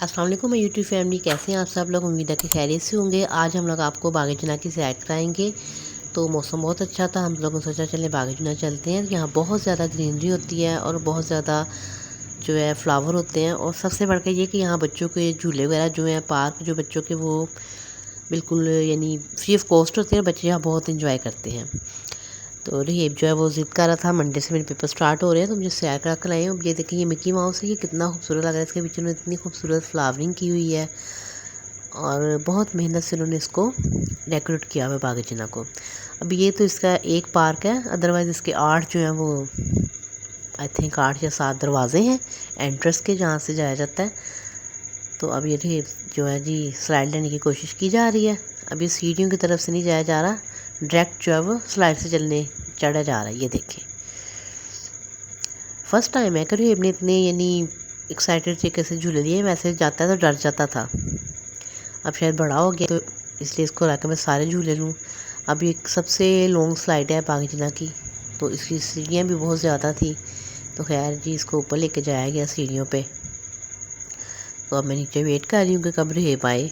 अस्सलाम वालेकुम YouTube family, कैसे हैं आप सब लोग। उम्मीद है कि खैरियत से होंगे। आज हम लोग आपको बाग़-ए-जन्नत की सैर कराएंगे। तो मौसम बहुत अच्छा था, हम लोगों ने सोचा चले बाग़-ए-जन्नत चलते हैं। यहाँ बहुत ज़्यादा ग्रीनरी होती है और बहुत ज़्यादा जो है फ्लावर होते हैं। और सबसे बढ़ के ये कि यहाँ बच्चों के झूले वगैरह जो हैं, पार्क जो बच्चों के, वो बिल्कुल यानी फ्री ऑफ कॉस्ट होते हैं। बच्चे यहाँ बहुत इंजॉय करते हैं। तो रहीब जो है वो ज़िद कर रहा था, मंडे से मेरे पेपर स्टार्ट हो रहे हैं तो मुझे सैर करा कर लाए। अब ये देखिए, ये मिक्की माउस है, ये कितना खूबसूरत लग रहा है। इसके पीछे उन्होंने इतनी खूबसूरत फ्लावरिंग की हुई है और बहुत मेहनत से उन्होंने इसको डेकोरेट किया हुआ है बाग़-ए-जन्नत को। अब ये तो इसका एक पार्क है, अदरवाइज़ इसके 8 जो हैं वो आई थिंक 8 या 7 दरवाजे हैं एंट्रेंस के, जहाँ से जाया जाता है। तो अब ये रहीब जो है जी स्लाइड लेने की कोशिश की जा रही है। अब ये सीढ़ियों की तरफ से नहीं जाया जा रहा, डायरेक्ट जो है वो स्लाइड से चढ़ा जा रहा है। ये देखें, फर्स्ट टाइम है कि रहीब ने इतने यानी एक्साइटेड तरीके से झूले लिए। वैसे जाता है तो डर जाता था, अब शायद बड़ा हो गया तो इसलिए इसको रख मैं सारे झूले लूँ। अब ये सबसे लॉन्ग स्लाइड है बाग़-ए-जन्नत की, तो इसकी सीढ़ियाँ भी बहुत ज़्यादा थी। तो खैर जी, इसको ऊपर लेके जाया गया सीढ़ियों पे। तो अब मैं नीचे वेट कर रही हूँ कि कब रहीब आए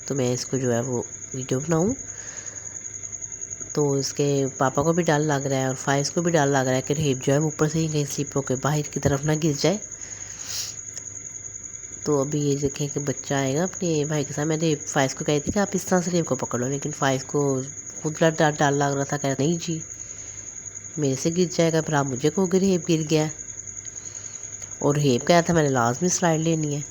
तो मैं इसको जो है वो वीडियो बनाऊँ। तो इसके पापा को भी डर लग रहा है और फाइज को भी डर लग रहा है कि रहीब जो है ऊपर से ही कहीं स्लिप होकर बाहर की तरफ ना गिर जाए। तो अभी ये देखें कि बच्चा आएगा अपने भाई के साथ। मैंने फाइज को कही थी कि आप इस तरह से रहीब को पकड़ लो, लेकिन फाइज को खुद डर लग रहा था। कह नहीं जी, मेरे से गिर जाएगा, फिर आप मुझे कहोगे रहीब गिर गया। और रहीब कहा था मैंने लाजमी स्लाइड लेनी है।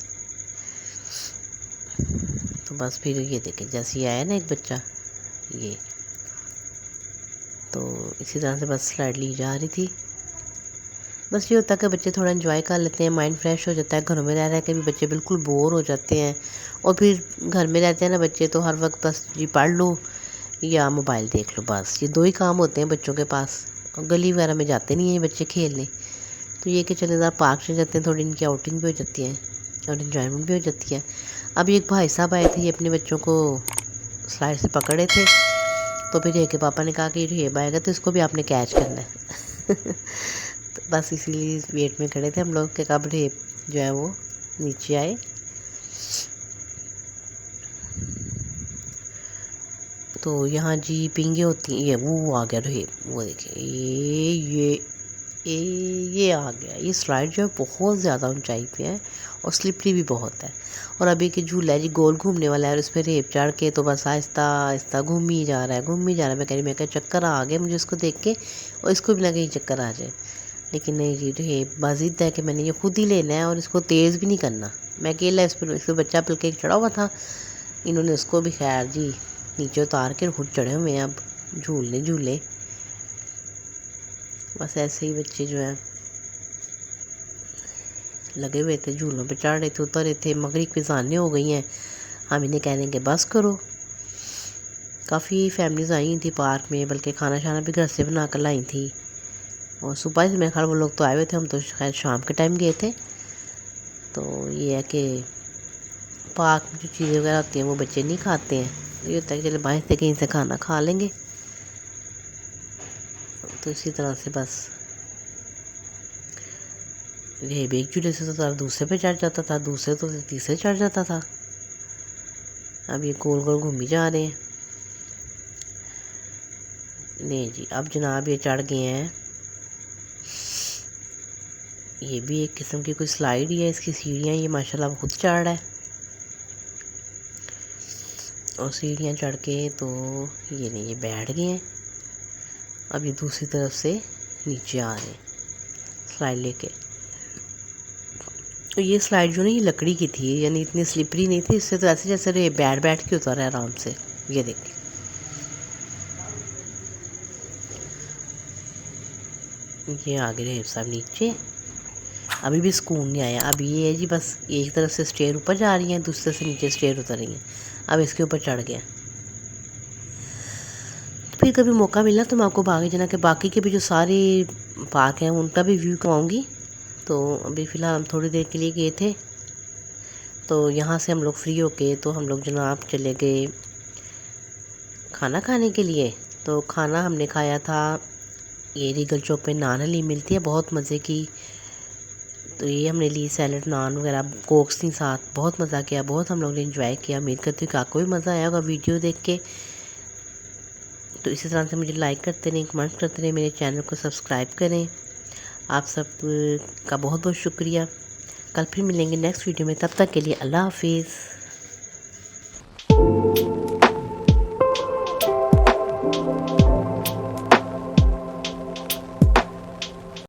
तो बस फिर ये देखें, जैसे ही आया ना एक बच्चा, ये तो इसी तरह से बस स्लाइड ली जा रही थी। बस ये होता है कि बच्चे थोड़ा एंजॉय कर लेते हैं, माइंड फ्रेश हो जाता है। घरों में रह के भी बच्चे बिल्कुल बोर हो जाते हैं। और फिर घर में रहते हैं ना बच्चे, तो हर वक्त बस जी पढ़ लो या मोबाइल देख लो, बस ये 2 ही काम होते हैं बच्चों के पास। और गली वगैरह में जाते नहीं हैं बच्चे खेलने। तो ये कि चले ज़रा पार्क से जाते हैं, थोड़ी इनकी आउटिंग भी हो जाती है और इन्जॉयमेंट भी हो जाती है। अब एक भाई साहब आए थे, ये अपने बच्चों को स्लाइड से पकड़े थे। तो फिर ये के पापा ने कहा कि रहीब आएगा तो इसको भी आपने कैच करना है। तो बस इसीलिए वेट में खड़े थे हम लोग कि कब रहीब जो है वो नीचे आए। तो यहाँ जी पिंगे होती हैं। ये वो आ गया रहीब, वो देखिए ये आ गया। ये स्लाइड जो है बहुत ज़्यादा ऊंचाई पे है और स्लिपरी भी बहुत है। और अभी के झूला है जी गोल घूमने वाला है और उस पर रहीब चढ़ के तो बस आहिस्ता आहिस्ता घूम ही जा रहा है, घूम ही जा रहा है। मैं कह चक्कर आ गए मुझे इसको देख के, और इसको भी ना कहीं चक्कर आ जाए। लेकिन नहीं जी, रहीब बाजिद है कि मैंने ये खुद ही लेना है और इसको तेज़ भी नहीं करना। मैं अकेला इस पर बच्चा पिल के चढ़ा हुआ था, इन्होंने उसको भी खैर जी नीचे उतार के खुद चढ़े हुए हैं। अब झूले बस ऐसे ही बच्चे जो है लगे हुए थे, झूलों पे चढ़ रहे थे, उतर रहे थे। मगरिब की ज़ानें हो गई हैं, हम इन्हें कह देंगे बस करो। काफ़ी फैमिलीज़ आई थी पार्क में, बल्कि खाना शाना भी घर से बना कर लाई थी। और सुबह से मेरे ख्याल वो लोग तो आए हुए थे, हम तो शायद शाम के टाइम गए थे। तो ये है कि पार्क में जो चीज़ें वगैरह होती हैं वो बच्चे नहीं खाते हैं। ये होता है कि चलो बाहर से कहीं से खाना खा लेंगे। तो इसी तरह से बस रहीब एक झूले से तो दूसरे पे चढ़ जाता था, दूसरे तो तीसरे चढ़ जाता था। अब ये गोल गोल घूम ही जा रहे हैं। नहीं जी, अब जनाब ये चढ़ गए हैं। ये भी एक किस्म की कोई स्लाइड ही है, इसकी सीढ़ियाँ ये माशाल्लाह खुद चढ़ रहा है। और सीढ़ियाँ चढ़ के तो ये नहीं, ये बैठ गए हैं। अब ये दूसरी तरफ से नीचे आ रहे हैं स्लाइड लेके। तो ये स्लाइड जो ना ये लकड़ी की थी, यानी इतनी स्लिपरी नहीं थी। इससे तो ऐसे जैसे रे बैठ के उतर है आराम से। ये देखिए, ये आगे रहीब साहब नीचे। अभी भी सुकून नहीं आया। अब ये है जी, बस एक तरफ से स्टेयर ऊपर जा रही हैं, दूसरी तरफ से नीचे स्टेयर उतर रही हैं। अब इसके ऊपर चढ़ गया। फिर कभी मौका मिला तो मैं आपको बाग़-ए-जन्नत के बाकी के भी जो सारे पार्क हैं उनका भी व्यू करवाऊँगी। तो अभी फ़िलहाल हम थोड़ी देर के लिए गए थे, तो यहाँ से हम लोग फ्री होके तो हम लोग जनाब चले गए खाना खाने के लिए। तो खाना हमने खाया था, ये रीगल चौक पे नान हलीम मिलती है, बहुत मज़े की तो ये हमने ली सैलड, नान वगैरह, कोक्स थी साथ। बहुत मज़ा किया, बहुत हम लोगों ने एंजॉय किया। उम्मीद करती हूँ कि आपको भी मज़ा आया होगा वीडियो देख के। तो इसी तरह से मुझे लाइक करते रहें, कमेंट करते रहें, मेरे चैनल को सब्सक्राइब करें। आप सब का बहुत बहुत शुक्रिया। कल फिर मिलेंगे नेक्स्ट वीडियो में, तब तक के लिए अल्लाह हाफिज़।